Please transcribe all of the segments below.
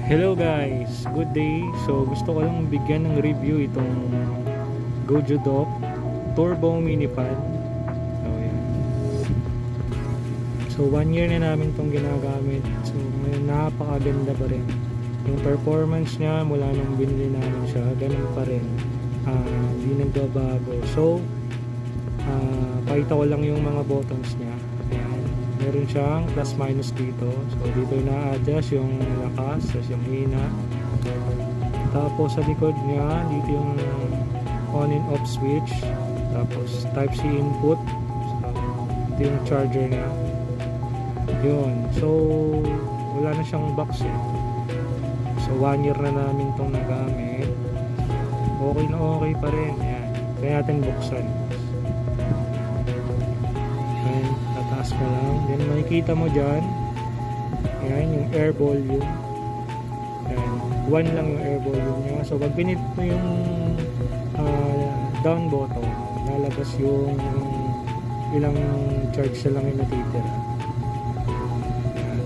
Hello guys, good day. So gusto ko lang bigyan ng review itong Gojo Dock Turbo Mini Fan. So yan. So 1 year na namin itong ginagamit. So ngayon napakaganda pa rin. Yung performance niya mula nung binili namin siya, ganun pa rin. Hindi nagbabago. So pakita ko lang yung mga buttons niya. Ayan. Meron siyang plus minus dito. So dito na-adjust yung lakas, yung hina. Tapos sa likod niya, dito yung on and off switch. Tapos type C input. So ito yung charger niya. Yun. So wala na siyang box eh. So 1 year na namin itong nagamit. Okay na okay pa rin. Ayan. Kaya natin buksan. Ayan. Tataas ka lang. Then makikita mo dyan. Ayan. Yung air volume. Ayan. 1 lang yung air volume niya. So pag pinit mo yung down button, lalabas yung ilang charge na lang yung natitira. Ayan.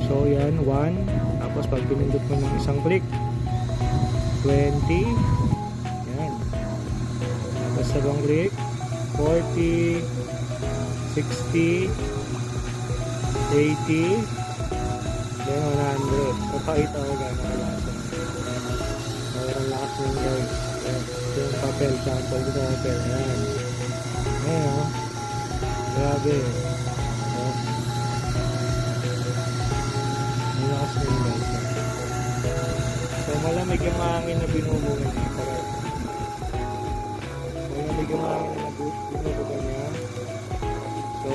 So yan. 1. Tapos pag pinindot mo ng isang click, 20. Yan. Tapos sa ibang click, 40, 60, 80, then 100. Papakita ko gano'n kalasa. Mayroon lakas nyo guys. Ito yung papel, sample dito papel. Ayan. Ayan o. Grabe. Lakas nyo guys. So malamig yung hangin na binubuga niya. Malamig yung hangin na binubuga niya. So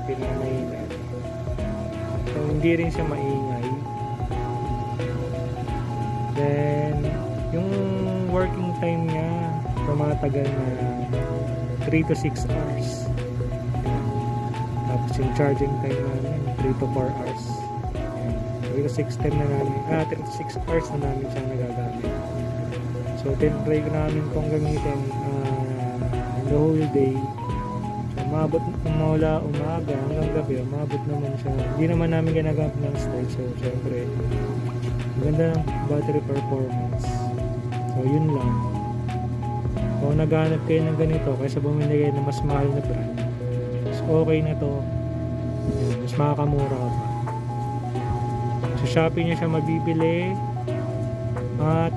pinamahilan. So hindi rin siya maingay. Then yung working time niya tumatagal na 3 to 6 hours. Tapos yung charging time namin 3 to 4 hours. 3 to 6 time na namin 3 to 6 hours na namin siya nagagamit. So tinry ko namin itong gamitin the whole day. So umabot mula umaga hanggang gabi, umabot naman siya. Hindi naman namin ginagamit ng style. So syempre maganda ng battery performance. So yun lang. Kung naghanap kayo ng ganito kaysa bumili kayo ng mas mahal na brand, so okay na to. Yun, mas makakamura ka pa. Sa Shopee niya siya mabibili at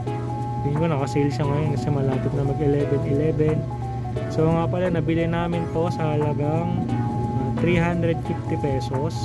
tingin ko naka-sale siya ngayon kasi malapit na mag 11/11. So nga pala nabili namin to sa halagang 350 pesos.